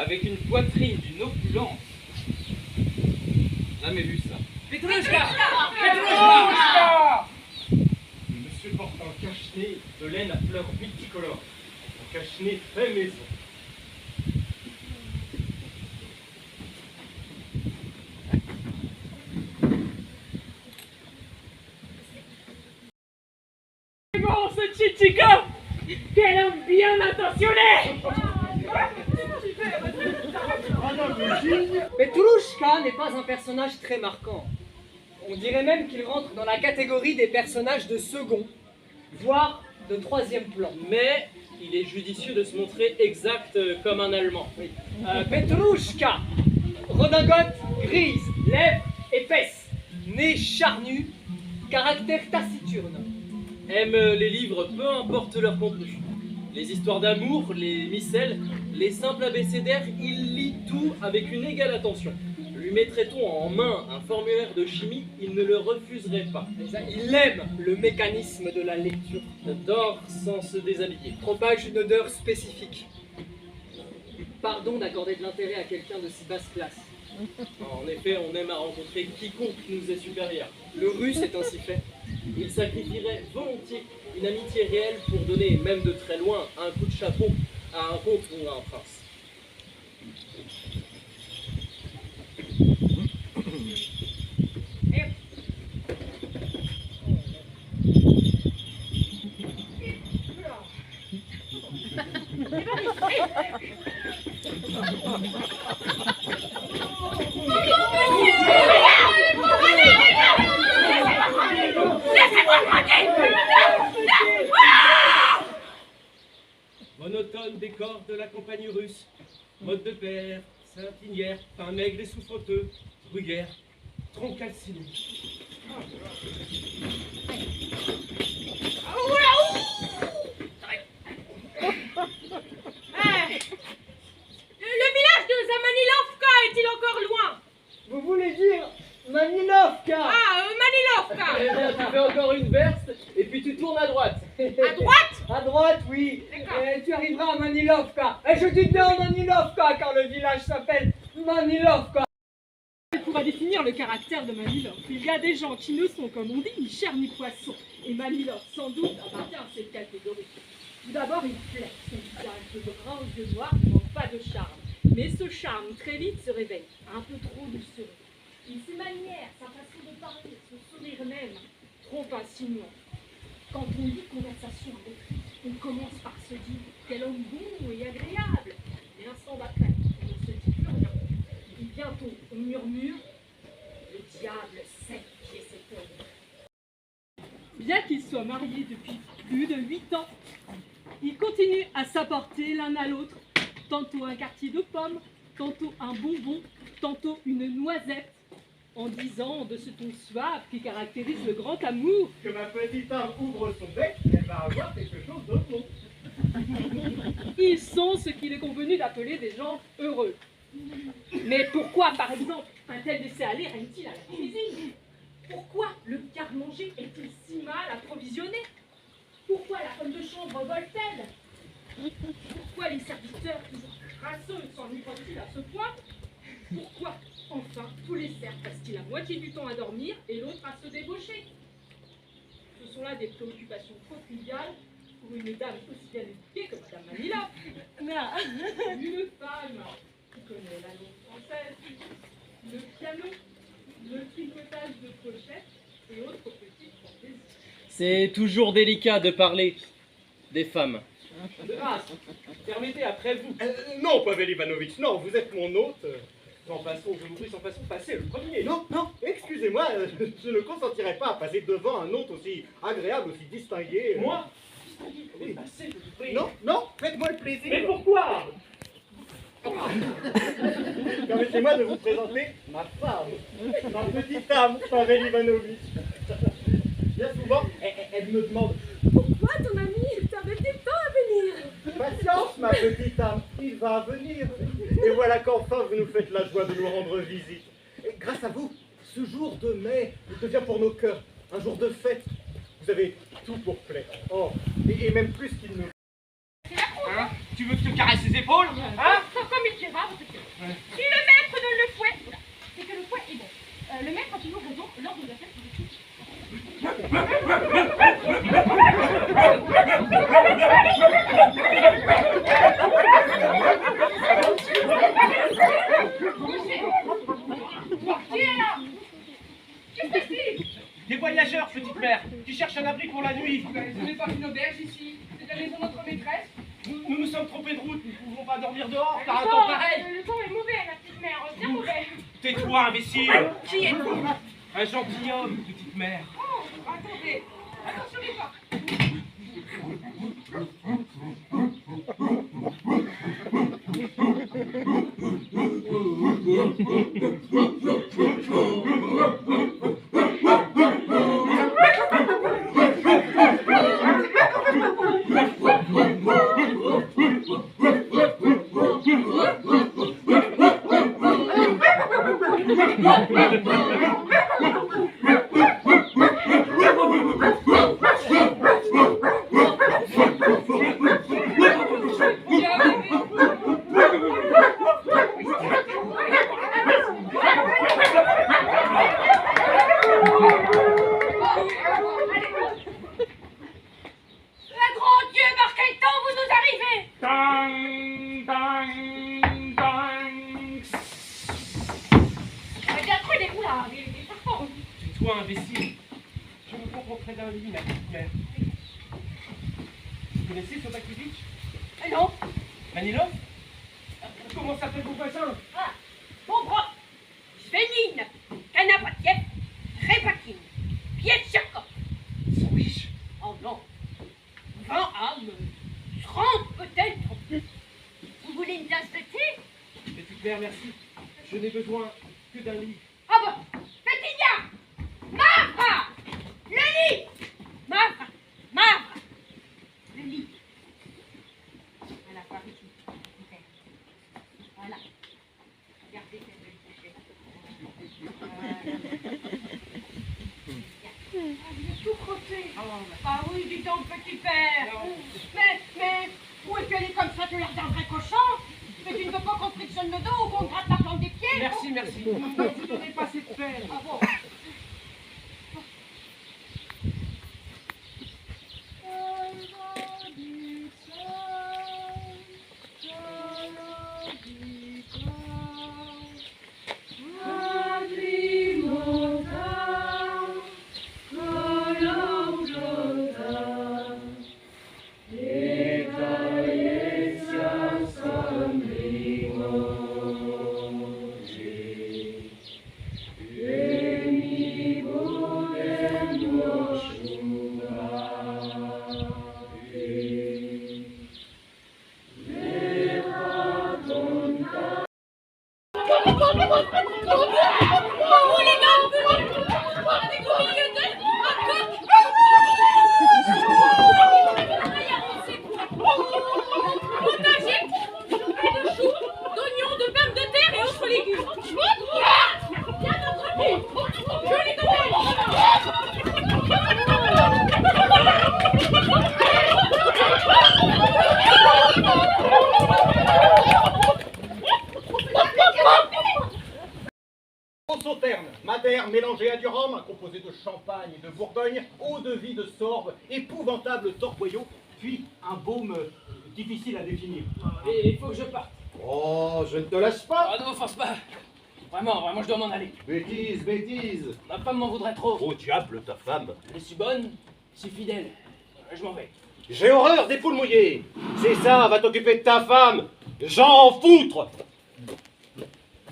avec une poitrine d'une opulence. Jamais vu ça. Petrouchka! Petrouchka! Le monsieur porte un cache-nez de laine à fleurs multicolores. Un cache-nez fait maison. Bon, ce Chichika! Quel homme bien intentionné! Petrouchka n'est pas un personnage très marquant. On dirait même qu'il rentre dans la catégorie des personnages de second, voire de troisième plan. Mais il est judicieux de se montrer exact comme un Allemand. Petrouchka, redingote grise, lèvres épaisses, nez charnu, caractère taciturne. Aime les livres, peu importe leur contenu. Les histoires d'amour, les micelles, les simples abécédaires, il lit tout avec une égale attention. Lui mettrait-on en main un formulaire de chimie, il ne le refuserait pas. Il aime le mécanisme de la lecture. Dort sans se déshabiller. Propage une odeur spécifique. Pardon d'accorder de l'intérêt à quelqu'un de si basse classe. En effet, on aime à rencontrer quiconque nous est supérieur. Le russe est ainsi fait. Il sacrifierait volontiers une amitié réelle pour donner, même de très loin, un coup de chapeau à un comte ou à un prince. Monotone décor de la campagne russe, mode de père, Saint-Inière, pain maigre et souffreteux, Bruyère, tronc calciné. Le village de Zamanilovka est-il encore loin? Vous voulez dire Manilovka? Ah, Manilovka! Eh bien, tu fais encore une verse, et puis tu tournes à droite. À droite? À droite, oui. D'accord. Tu arriveras à Manilovka. Et je dis bien Manilovka, car le village s'appelle Manilovka. Pour définir le caractère de Manilov, il y a des gens qui ne sont, comme on dit, ni chair ni poisson. Et Manilov, sans doute, appartient à cette catégorie. Tout d'abord, il plaît. Son visage de brun aux yeux noirs ne manque pas de charme. Mais ce charme, très vite, se réveille. Un peu trop doucereux. Et ses manières, sa façon de parler, son sourire même, trop insinuant. Quand on dit conversation avec lui, on commence par se dire quel homme bon et agréable. Et l'instant d'après, on ne se dit plus rien. Et bientôt, on murmure le diable sait qui est cet homme. Bien qu'ils soient mariés depuis plus de 8 ans, ils continuent à s'apporter l'un à l'autre, tantôt un quartier de pommes, tantôt un bonbon, tantôt une noisette, en disant de ce ton suave qui caractérise le grand amour. Que ma petite âme ouvre son bec, elle va avoir quelque chose de bon. Ils sont ce qu'il est convenu d'appeler des gens heureux. Mais pourquoi, par exemple, un tel laisser-aller règne-t-il à la cuisine? Pourquoi le garde-manger est-il si mal approvisionné? Pourquoi la femme de chambre vole-t-elle? Pourquoi les serviteurs toujours crasseux s'ennuient-ils à ce point? Pourquoi, enfin, tous les cerfs passent-ils la moitié du temps à dormir et l'autre à se débaucher? Ce sont là des préoccupations trop triviales pour une dame aussi bien éduquée que Madame Manila. Une femme qui connaît la langue française, le piano, le tricotage de pochettes et autres petites fantaisies. C'est toujours délicat de parler des femmes. De grâce, permettez après vous. Non, Pavel Ivanovitch, non, vous êtes mon hôte. Sans façon, je vous prie, sans façon, passez le premier. Non, non, excusez-moi, je ne consentirai pas à passer devant un hôte aussi agréable, aussi distingué. Moi? Oui. Passez, je vous prie. Non, non, faites-moi le plaisir. Mais pourquoi? Permettez-moi de vous présenter ma femme, ma petite âme, Pavel Ivanovitch. Bien souvent, elle me demande Pourquoi ton ami tardait-il tant à venir? patience, ma petite âme, il va venir. Et voilà qu'enfin vous nous faites la joie de nous rendre visite. Et grâce à vous, ce jour de mai devient pour nos cœurs un jour de fête. Vous avez tout pour plaire. Oh, et même plus qu'il ne. Hein? Tu veux que je te caresse les épaules? Hein? Sans comme il dira, si le maître donne le fouet, voilà, c'est que le fouet est bon. Le maître a toujours raison, l'ordre doit être politique. Qui est là? Qu'est-ce que c'est? Des voyageurs, petite mère, qui cherchent un abri pour la nuit. Ce n'est pas une auberge ici, c'est la maison de notre maîtresse. Nous nous sommes trompés de route, nous ne pouvons pas dormir dehors Le par un temps pareil. temps est mauvais, ma petite mère, bien mauvais. Tais-toi, imbécile. Qui êtes-vous? Un gentilhomme, petite mère. Oh, attendez, attention les pas. Tais-toi, imbécile. Je me contenterai d'un lit, ma petite mère. Vous connaissez Sobakovitch? Non. Manilov? Comment s'appelle vos voisins? Ah, Bobrov, Svenin, Kanapatiev, Repakin, Pietchakov. Ils sont riches. Oh non, 20 âmes, 30 peut-être. Vous voulez une tasse de thé? Petite mère, merci. Je n'ai besoin que d'un lit. Ah bon, Pétinia, Mavra, le lit, Mavra, le lit. Voilà, par ici. Voilà. Regardez cette belle couchette. Vous êtes tout crotté. Ah oui, dis donc, petit père. Mais, où est-ce qu'elle est comme ça? Tu l'air d'un vrai cochon? Mais tu ne veux pas qu'on frictionne le dos ou qu'on gratte la plante des pieds? Merci, merci. Ne vous donnez pas cette peine. Ah bon? Sauterne, madère mélangée à du rhum, composé de champagne et de bourgogne, eau de vie de sorbe, épouvantable torboyau, puis un baume difficile à définir. Et il faut que je parte. Oh, je ne te laisse pas. Ah non, force pas. Vraiment, je dois m'en aller. Bêtise, bêtise. Ma femme m'en voudrait trop. Au diable, ta femme. Elle est si bonne, si fidèle. Je m'en vais. J'ai horreur des poules mouillées. C'est ça, va t'occuper de ta femme. J'en foutre.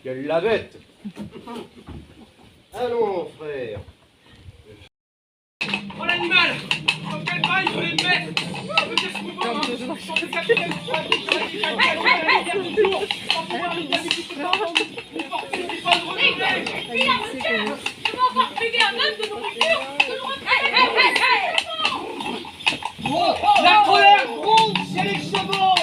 Quelle la bête. Allons, frère. Oh l'animal! Dans quel bail il voulait me mettre? Je veux dire ce mouvement, hein! Je suis le capitaine du trafic, je suis le capitaine du jour! Sans pouvoir lui donner tout le temps! Mon fortune n'est pas de renouveler! Dis la monsieur, je vais encore priver un homme de nourriture, de nourriture. La colère gronde chez les chevaux!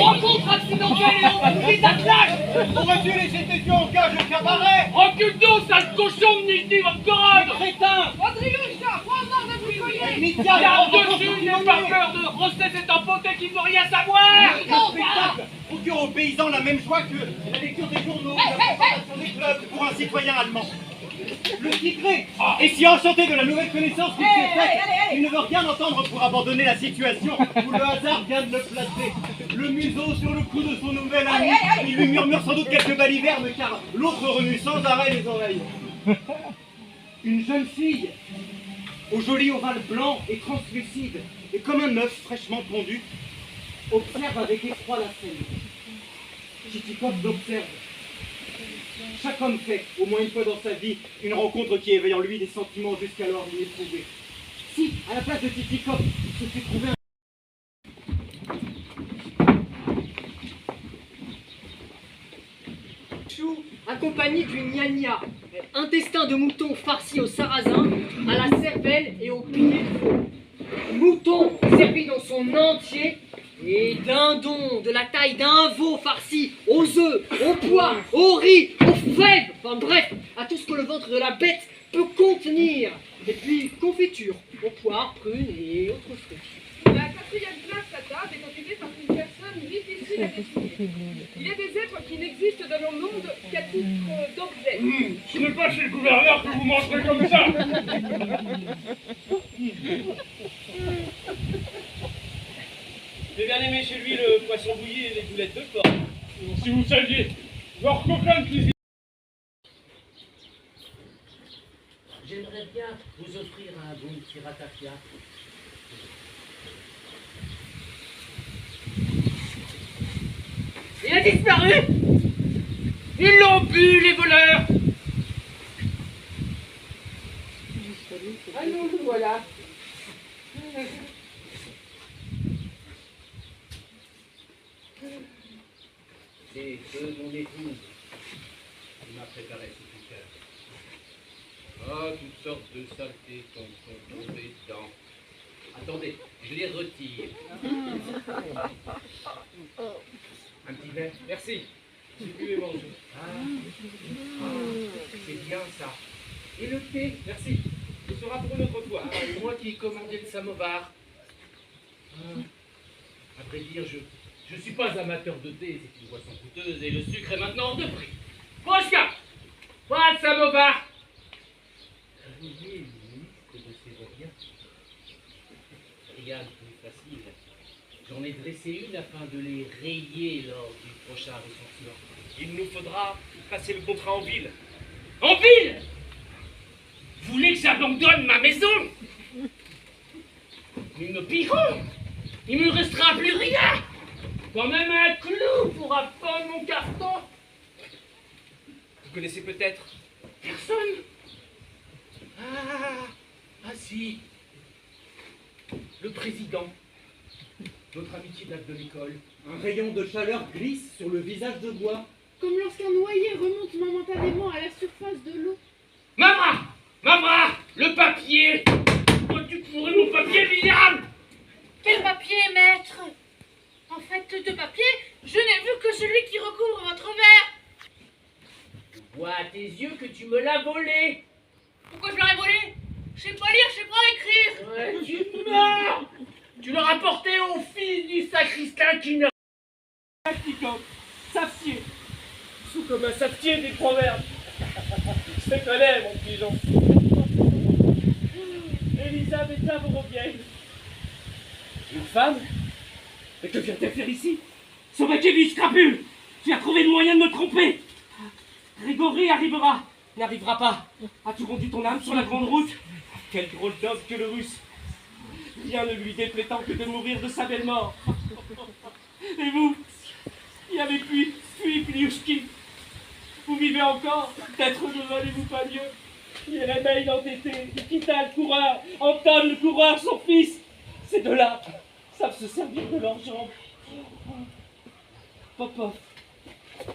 Rencontre accidentelle et on va nous les attaques! Aurais-tu laissé tes yeux en cage au cabaret? Recule-nous, sale cochon de Nijni Novgorod! Crétin! Andriouchka, prends-moi de bricolier. Garde-dessus, n'aie pas peur de rosser cet empoté qui ne veut rien savoir. Le spectacle procure aux paysans la même joie que la lecture des journaux, la fréquentation des clubs pour un citoyen allemand. Le tigré est si enchanté de la nouvelle connaissance qu'il s'est faite qu'il ne veut rien entendre pour abandonner la situation où le hasard vient de le placer. Le museau sur le cou de son nouvel ami, il lui murmure sans doute quelques balivernes car l'autre remue sans arrêt les oreilles. Une jeune fille, au joli ovale blanc et translucide, et comme un œuf fraîchement pondu, observe avec effroi la scène. Chichikov l'observe. Chaque homme fait, au moins une fois dans sa vie, une rencontre qui éveille en lui des sentiments jusqu'alors inéprouvés. Si, à la place de Chichikov, se fait trouver un... Chou, accompagné d'une gnagna, intestin de mouton farci au sarrasin, à la cervelle et au pied de veau. Mouton servi dans son entier et dindon de la taille d'un veau farci aux œufs, aux pois, au riz, aux fèves, enfin bref, à tout ce que le ventre de la bête peut contenir. Et puis confiture, aux poires, prunes et autres fruits. La quatrième place à table est occupée par une personne difficile à définir. Il y a des êtres qui n'existent dans le monde qu'à titre d'objet. Ce n'est pas chez le gouverneur que vous mangerez comme ça. J'ai bien aimé chez lui le poisson bouilli et les boulettes de porc. Si vous saviez, leur coquin de cuisine. J'aimerais bien vous offrir un bon petit ratafia. Il a disparu. Ils l'ont bu, les voleurs. Ah non, le voilà. C'est que mon épouse qui m'a préparé ce cœur. Oh, toutes sortes de saletés sont tombées dedans. Attendez, je les retire. Un petit verre. Merci. J'ai pu les manger. C'est bien ça. Et le thé? Merci. Ce sera pour une autre fois. C'est moi qui ai commandé le samovar. À vrai dire, je ne suis pas amateur de thé, c'est une boisson coûteuse et le sucre est maintenant hors de prix. Oscar, pas de samovar. Vous voyez une liste de ces variants? Rien de plus facile. J'en ai dressé une afin de les rayer lors du prochain recensement. Il nous faudra passer le contrat en ville. En ville. Vous voulez que j'abandonne ma maison? Ils me pilleront. Il me restera plus rien. Quand même un clou pour apprendre mon carton. Vous connaissez peut-être Personne. Ah si. Le président. Notre amitié date de l'école. Un rayon de chaleur glisse sur le visage de bois. Comme lorsqu'un noyé remonte momentanément à la surface de l'eau. Mamra, le papier. Oh, tu pourrais mon papier, William. Quel papier, maître? En fait, de papier, je n'ai vu que celui qui recouvre votre verre. Je vois à tes yeux que tu me l'as volé. Pourquoi je l'aurais volé? Je sais pas lire, je sais pas écrire. Ouais, tu meurs. Tu l'as rapporté au fils du sacristain qui ne... Saftier. Sous comme un saftier des proverbes. Je te connais, mon pigeon. Elisabetta Vorobienne. Une femme? Mais que vient-elle faire ici? Sauvagevic, crapule! Tu as trouvé le moyen de me tromper! Grégory arrivera, n'arrivera pas. As-tu rendu ton âme sur la grande route? Quel drôle d'homme que le russe! Rien ne lui déplaît tant que de mourir de sa belle mort. Et vous, qui avez fui Pliouchki, vous vivez encore? Peut-être ne valez-vous pas mieux? Jérémie l'entêté, Nikita le coureur, Anton le coureur, son fils, ces deux-là savent se servir de leurs jambes. Popov,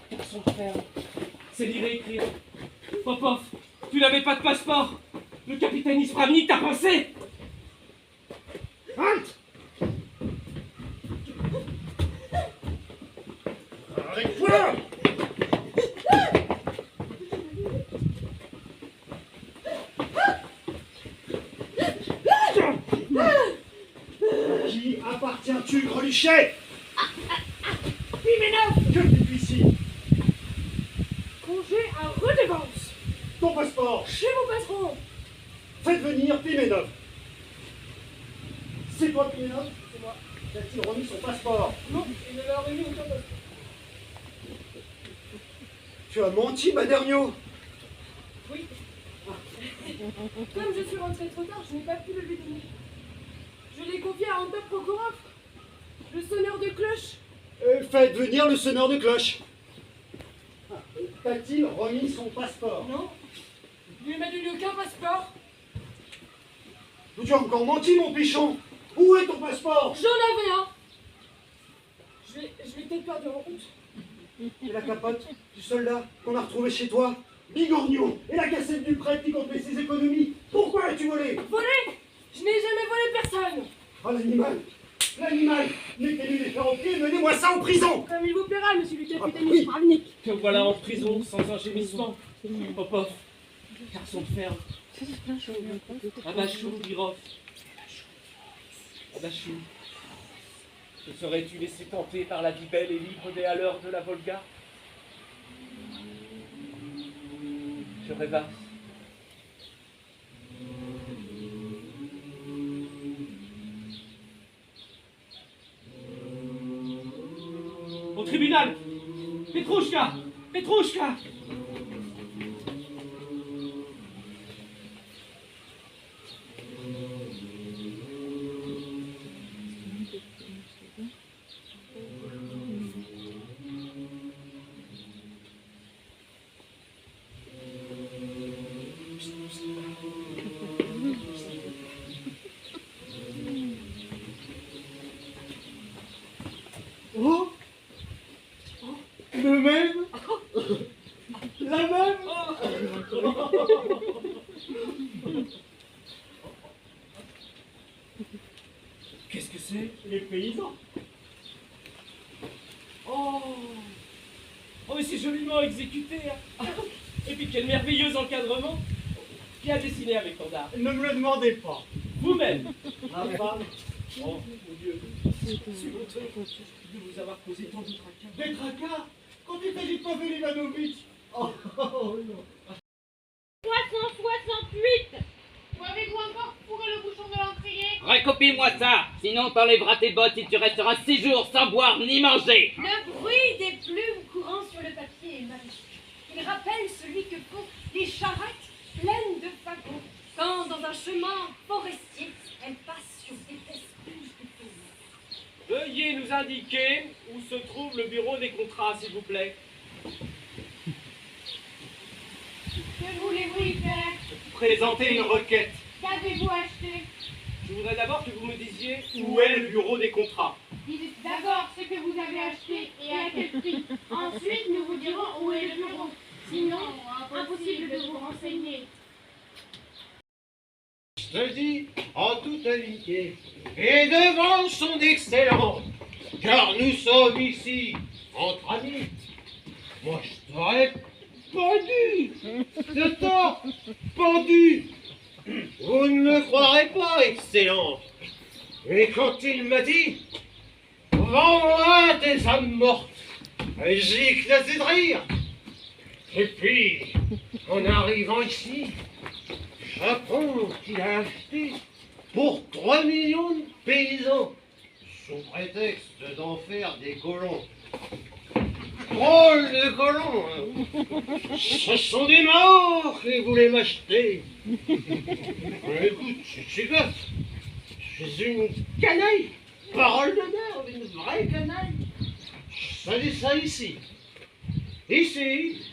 pour son frère, c'est lire et écrire. Popov, tu n'avais pas de passeport. Le capitaine Ispravnik t'a pincé. Halt! Avec toi! viens-tu, Greluchet? Pimenov, Que fais-tu ici? congé à redevance. Ton passeport! Chez mon patron. Faites venir Pimenov. C'est toi, Pimenov? C'est moi. T'a-t-il remis son passeport? Non, il ne l'a remis aucun passeport. Tu as menti, Maderno. Oui. Comme je suis rentré trop tard, je n'ai pas pu le lui donner. Je l'ai confié à Anton Prokhorov, le sonneur de cloche. Faites venir le sonneur de cloche. T'a-t-il remis son passeport? Non, il ne m'a donné aucun passeport. Tu as encore menti, mon pichon. Où est ton passeport? J'en avais un. Je l'ai peut-être perdu en route. Et la capote du soldat qu'on a retrouvé chez toi? Bigorgno. Et la cassette du prêtre qui comptait ses économies? Pourquoi l'as-tu volé? Volé? Je n'ai jamais volé personne. Oh, l'animal! L'animal! Mettez-lui les fers aux pieds et menez-moi ça en prison! Comme il vous plaira, monsieur le capitaine oui. Spravnik. Que voilà en prison sans un gémissement. Popov, garçon de ferme. Abachou, Virov. Abachou. Te serais-tu laissé tenter par la vie belle et libre des haleurs de la Volga? Je rêvasse. Au tribunal! Petrouchka! Petrouchka! Oh! Le même! La même! Qu'est-ce que c'est? Les paysans! Oh! Oh, mais c'est joliment exécuté! Hein. Et puis quel merveilleux encadrement! Qui a dessiné avec tant d'art? Ne me le demandez pas! Vous-même! Ma femme! Oh, mon Dieu! Je suis honteux de vous avoir causé tant de tracas. Des tracas! Quand il s'agit de Pavel Ivanovitch! Oh, non! 368. Où avez-vous encore fourré le bouchon de l'encrier? Recopie-moi ça, sinon t'enlèveras tes bottes et tu resteras 6 jours sans boire ni manger. Le bruit des plumes courant sur le papier est magique. Il rappelle celui que font les charrettes pleines de fagots quand, dans un chemin forestier, elles passent sur des despouches de feuilles. Veuillez nous indiquer où se trouve le bureau des contrats, s'il vous plaît. Que voulez-vous y faire? Présentez une requête! Qu'avez-vous acheté? Je voudrais d'abord que vous me disiez où est le bureau des contrats. Dites d'abord ce que vous avez acheté et à quel prix. Ensuite, nous vous dirons où est le bureau. Sinon, impossible de vous renseigner. Je te dis en toute amitié et devant son excellence, car nous sommes ici entre amis. Moi, je t'aurais pendu, de tort, pendu. Vous ne me croirez pas, excellence. Mais quand il m'a dit, vends-moi tes âmes mortes, j'ai éclaté de rire. Et puis, en arrivant ici, j'apprends qu'il a acheté pour 3 millions de paysans, sous prétexte d'en faire des colons. Drôle de colons, hein. Ce sont des morts qui voulaient m'acheter. Écoute, c'est quoi? Je suis une canaille, parole d'honneur, une vraie canaille. Ça dit ça ici. Ici,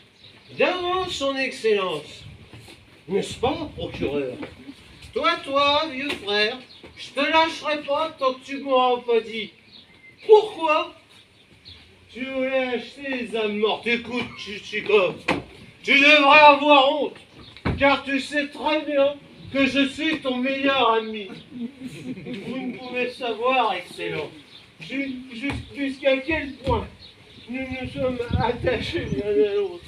devant son excellence. N'est-ce pas, procureur? Toi, vieux frère, je te lâcherai pas tant que tu m'auras pas dit. Pourquoi? Tu voulais acheter les âmes mortes. Écoute, Tchitchikov, tu devrais avoir honte, car tu sais très bien que je suis ton meilleur ami. Vous ne pouvez savoir, excellent, jusqu'à quel point nous nous sommes attachés l'un à l'autre.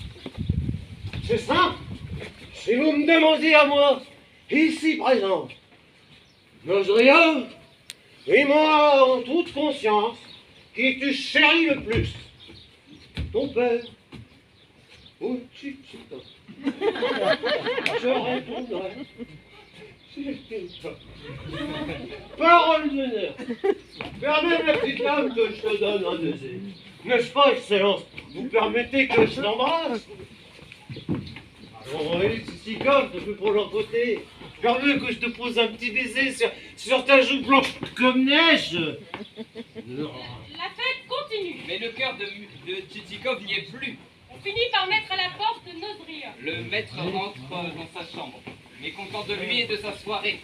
C'est simple. Si vous me demandez à moi, ici présent, Nozriov, Et moi, en toute conscience, qui tu chéris le plus? Ton père ou Chichito? Je répondrai Chichito. Parole d'honneur. Permets, ma petite dame, que je te donne un baiser. N'est-ce pas, Excellence? Vous permettez que je l'embrasse? Oh, oui, si comme, ça fait pour leur côté. Permets que je te pose un petit baiser sur ta joue blanche comme neige. Non. La fête continue. Mais le cœur de Tchitikov n'y est plus. On finit par mettre à la porte Nozria. Le maître rentre dans sa chambre, mécontent de lui et de sa soirée.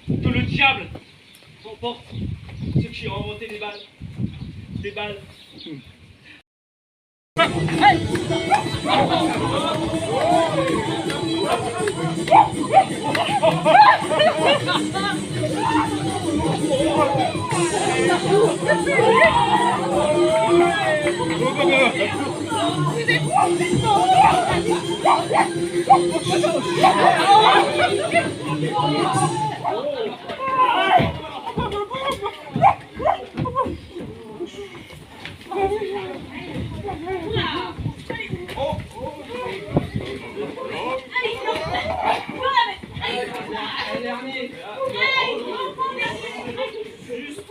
Que le diable emporte ceux qui ont inventé des balles. Des balles. Juste